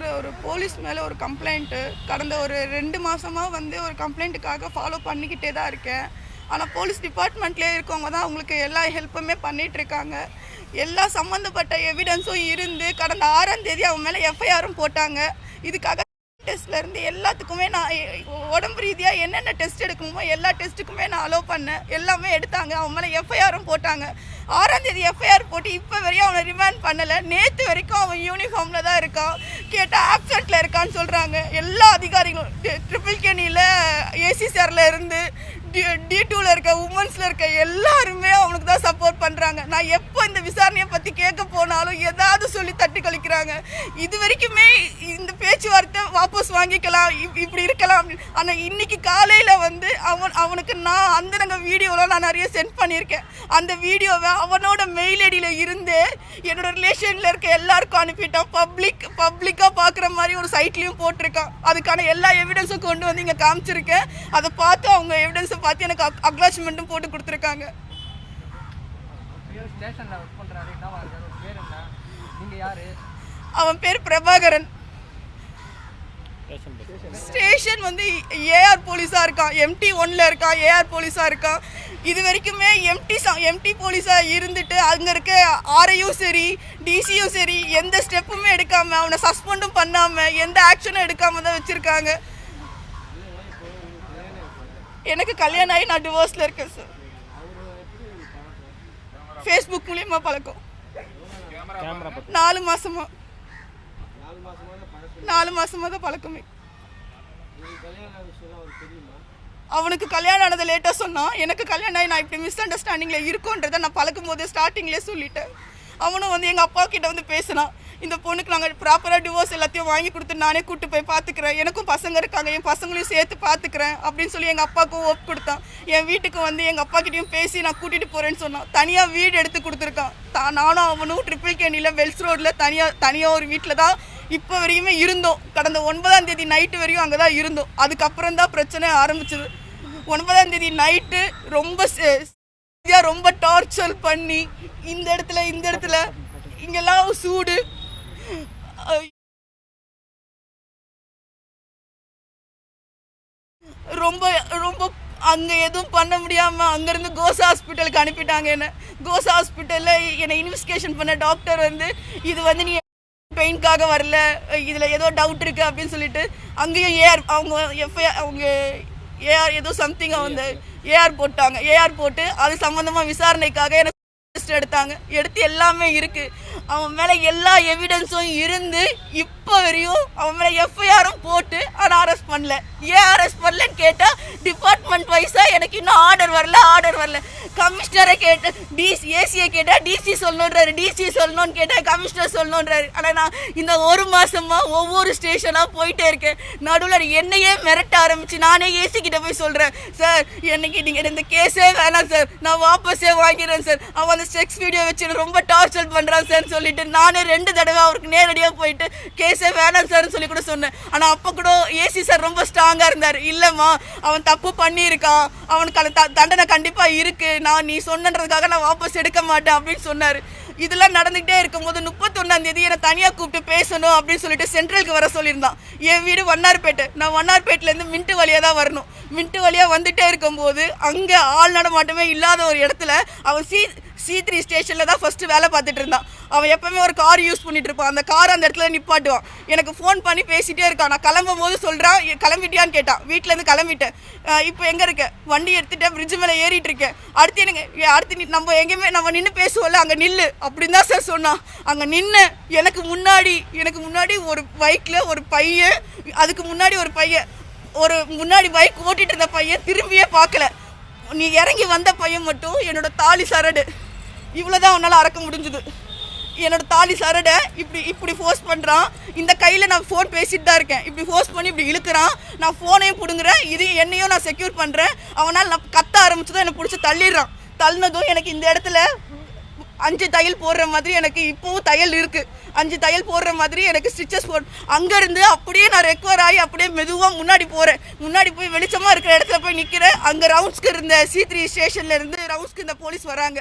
Sir ஒரு police மேலே ஒரு கம்ப்ளைண்ட்டு கடந்த ஒரு 2 மாதமாக வந்து ஒரு கம்ப்ளைண்ட்டுக்காக ஃபாலோ பண்ணிக்கிட்டே தான் இருக்கேன். ஆனால் போலீஸ் டிபார்ட்மெண்ட்லேயே இருக்கவங்க தான் அவங்களுக்கு எல்லா ஹெல்ப்புமே பண்ணிகிட்ருக்காங்க. எல்லா சம்மந்தப்பட்ட எவிடன்ஸும் இருந்து கடந்த 6ஆம் தேதி அவன் மேலே எஃப்ஐஆரும் போட்டாங்க. இதுக்காக டெஸ்ட்லேருந்து எல்லாத்துக்குமே நான் உடம்பு ரீதியாக என்னென்ன டெஸ்ட் எடுக்கணுமோ எல்லா டெஸ்ட்டுக்குமே நான் அலோவ் பண்ணேன். எல்லாமே எடுத்தாங்க. அவன் மேலே எஃப்ஐஆரும் போட்டாங்க. 6ஆம் தேதி எஃப்ஐஆர் போட்டு இப்போ வரையும் அவனை ரிமாண்ட் பண்ணலை. நேற்று வரைக்கும் அவன் யூனிஃபார்மில் தான் இருக்கான். கேட்டால் ஆப்சென்ட்டில் இருக்கான்னு சொல்கிறாங்க. எல்லா அதிகாரிகளும் ட்ரிபிள் கேணியில் ஏசிசிஆரில் இருந்து D2ல இருக்க உமன்ஸில் இருக்க எல்லாருமே அவனுக்கு தான் சப்போர்ட் பண்ணுறாங்க. நான் எப்போ இந்த விசாரணையை பற்றி கேட்க போனாலும் ஏதாவது சொல்லி தட்டி கழிக்கிறாங்க. இது வரைக்குமே இந்த பேச்சுவார்த்தை வாபஸ் வாங்கிக்கலாம், இப்படி இருக்கலாம். ஆனால் இன்னைக்கு காலையில் வந்து அவனுக்கு நான் அந்த வீடியோலாம் நான் நிறைய சென்ட் பண்ணியிருக்கேன். அந்த வீடியோவை அவனோட மெயில் ஐடியில் இருந்து என்னோட ரிலேஷனில் இருக்க எல்லாருக்கும் அனுப்பிட்டான். பப்ளிக்காக பார்க்குற மாதிரி ஒரு சைட்லேயும் போட்டிருக்கான். அதுக்கான எல்லா எவிடன்ஸும் கொண்டு வந்து இங்கே காமிச்சிருக்கேன். அதை பார்த்து அவங்க எவிடன்ஸை பார்த்து எனக்கு அக்னாலஜ்மெண்ட்டும் போட்டு கொடுத்துருக்காங்க. அவன் பேர் பிரபாகரன். ஸ்டேஷன் வந்து ஏஆர் போலீஸாக இருக்கான். MT1ல இருக்கான். ஏஆர் போலீஸாக இருக்கான். இது வரைக்குமே எம்டி போலீஸாக இருந்துட்டு அங்கே இருக்க ஆரையும் சரி டிசியும் சரி எந்த ஸ்டெப்புமே எடுக்காமல் அவனை சஸ்பெண்டும் பண்ணாமல் எந்த ஆக்ஷனும் எடுக்காமல் தான் வச்சுருக்காங்க. எனக்கு கல்யாணம் ஆகி நான் டிவோர்ஸில் இருக்கேன் சார். ஃபேஸ்புக் மூலியமா பழக்கம். 4 மாசமா தான் பழக்கமே. அவனுக்கு கல்யாணம் ஆனதை லேட்டாக சொன்னான். எனக்கு கல்யாணம் ஆகி நான் இப்படி மிஸ் அண்டர்ஸ்டாண்டிங்கில் இருக்கோன்றதை நான் பழக்கும் போதே ஸ்டார்டிங்லேயே சொல்லிட்டேன். அவனும் வந்து எங்கள் அப்பா கிட்ட வந்து பேசினான். இந்த பொண்ணுக்கு நாங்கள் ப்ராப்பராக டிவோர்ஸ் எல்லாத்தையும் வாங்கி கொடுத்து நானே கூப்பிட்டு போய் பார்த்துக்கிறேன். எனக்கும் பசங்க இருக்காங்க, என் பசங்களையும் சேர்த்து பார்த்துக்கிறேன் அப்படின்னு சொல்லி எங்கள் அப்பாவுக்கும் ஒப்பு கொடுத்தான். என் வீட்டுக்கு வந்து எங்கள் அப்பா கிட்டையும் பேசி நான் கூட்டிகிட்டு போகிறேன்னு சொன்னான். தனியாக வீடு எடுத்து கொடுத்துருக்கான். நானும் அவனும் ட்ரிபிள் கேணியில் வெல்ஸ் ரோடில் தனியாக ஒரு வீட்டில் தான் இப்போ வரைக்குமே இருந்தோம். கடந்த 9ஆம் தேதி நைட்டு வரையும் அங்கே தான் இருந்தோம். அதுக்கப்புறம் தான் பிரச்சனை ஆரம்பிச்சது. 9ஆம் தேதி நைட்டு ரொம்ப டார்ச்சர் பண்ணி இந்த இடத்துல இங்கெல்லாம் சூடு ரொம்ப ரொம்ப அங்கே எதுவும் பண்ண முடியாமல் அங்கேருந்து கோசா ஹாஸ்பிட்டலுக்கு அனுப்பிட்டாங்க. என்ன கோசா ஹாஸ்பிட்டலில் என்னை இன்வெஸ்டிகேஷன் பண்ண டாக்டர் வந்து இது வந்து நீ பெயின்காக வரல, இதில் ஏதோ டவுட் இருக்குது அப்படின்னு சொல்லிட்டு அங்கேயும் அவங்க ஏஆர் ஏதோ சம்திங் வந்து ஏஆர் போட்டாங்க. ஏஆர் போட்டு அது சம்மந்தமாக விசாரணைக்காக எனக்கு டெஸ்ட் எடுத்து எல்லாமே இருக்குது. அவன் மேலே எல்லா எவிடன்ஸும் இருந்து இப்போ வரையும் அவன் மேலே எஃப்ஐஆரும் போட்டு ஆனால் அரெஸ்ட் பண்ணல. ஏன் அரெஸ்ட் பண்ணலன்னு கேட்டால் டிபார்ட்மெண்ட் வைஸாக எனக்கு இன்னும் ஆர்டர் வரல. கமிஷனரை கேட்டேன், ஏசியை கேட்டால் டிசி சொல்லணுன்றாரு, டிசி சொல்லணும்னு கேட்டால் கமிஷனர் சொல்லணுன்றாரு. ஆனால் நான் இந்த 1 மாதமாக ஒவ்வொரு ஸ்டேஷனாக போயிட்டே இருக்கேன். நடுவில் என்னையே மிரட்ட ஆரம்பிச்சு நானே ஏசி கிட்ட போய் சொல்கிறேன், சார் என்னைக்கு நீங்கள் இந்த கேஸே வேணாம் சார், நான் வாபஸே வாங்கிடுறேன் சார், அவன் அந்த செக்ஸ் வீடியோ வச்சு ரொம்ப டார்ச்சர் பண்ணுறான் சார்ன்னு சொல்லிட்டு நானே 2 தடவை அவருக்கு நேரடியாக போயிட்டு கேஸே வேணாம் சார்ன்னு சொல்லி கூட சொன்னேன். ஆனால் அப்போ கூட ஏசி சார் ரொம்ப ஸ்ட்ராங்காக இருந்தார். இல்லைம்மா அவன் தப்பு பண்ணியிருக்கான், அவனுக்கு அந்த தண்டனை கண்டிப்பாக இருக்குது, நீ சொன்னன்றதுக்காக நான் வாபஸ் எடுக்க மாட்டேன் அப்படின்னு சொன்னார். இதெல்லாம் நடந்துகிட்டே இருக்கும்போது 31ஆம் தேதி என்னை தனியாக கூப்பிட்டு பேசணும் அப்படின்னு சொல்லிட்டு சென்ட்ரலுக்கு வர சொல்லியிருந்தான். என் வீடு வண்ணார்பேட்டை. நான் வண்ணார்பேட்டிலேருந்து மின்ட்டு வழியாக தான் வரணும். மின்ட்டு வழியாக வந்துட்டே இருக்கும்போது அங்கே ஆள் நடமாட்டமே இல்லாத ஒரு இடத்துல அவன் C3 ஸ்டேஷனில் தான் ஃபஸ்ட்டு வேலை பார்த்துட்டு இருந்தான். அவன் எப்போவுமே ஒரு கார் யூஸ் பண்ணிட்டு இருப்பான். அந்த கார் அந்த இடத்துல நிப்பாட்டுவான். எனக்கு ஃபோன் பண்ணி பேசிகிட்டே இருக்கான். நான் கிளம்பும் போது சொல்கிறான், கிளம்பிட்டியான்னு கேட்டான். வீட்டிலேருந்து கிளம்பிட்டேன், இப்போ எங்கே இருக்க, வண்டி எடுத்துகிட்டேன், பிரிட்ஜு மேலே ஏறிட்டு இருக்கேன், அடுத்து நம்ம நின்று பேசுவோம்ல அங்கே நில்லு அப்படின்னு தான் சார் சொன்னான். அங்கே நின்று எனக்கு முன்னாடி ஒரு பைக்கில் ஒரு பையன், அதுக்கு முன்னாடி ஒரு பையன், ஒரு முன்னாடி பைக் ஓட்டிகிட்டு இருந்த பையன் திரும்பியே பார்க்கல. நீ இறங்கி வந்த பையன் மட்டும் என்னோட தாலி சரடு இவ்வளோதான் அவனால் அறக்க முடிஞ்சுது. என்னோட தாலி சரடை இப்படி ஃபோர்ஸ் பண்ணுறான். இந்த கையில் நான் ஃபோன் பேசிட்டு தான் இருக்கேன். இப்படி ஃபோர்ஸ் பண்ணி இப்படி இழுக்கிறான். நான் ஃபோனையும் பிடுங்குறேன், என்னையும் நான் செக்யூர் பண்ணுறேன். அவனால் நான் கத்த ஆரம்பிச்சதும் என்னை பிடிச்சி தள்ளிடுறான். தள்ளினதும் எனக்கு இந்த இடத்துல 5 தையல் போடுற மாதிரி எனக்கு இப்போவும் தையல் இருக்குது. 5 தையல் போடுற மாதிரி எனக்கு ஸ்டிச்சஸ் அங்கேருந்து அப்படியே நான் ரெக்கவர் ஆகி அப்படியே மெதுவாக முன்னாடி போய் வெளிச்சமாக இருக்கிற இடத்துல போய் நிற்கிறேன். அங்கே ரவுண்ட்ஸ்க்கு இருந்த C3 ஸ்டேஷன்லேருந்து ரவுண்ட்ஸ்க்கு இந்த போலீஸ் வராங்க.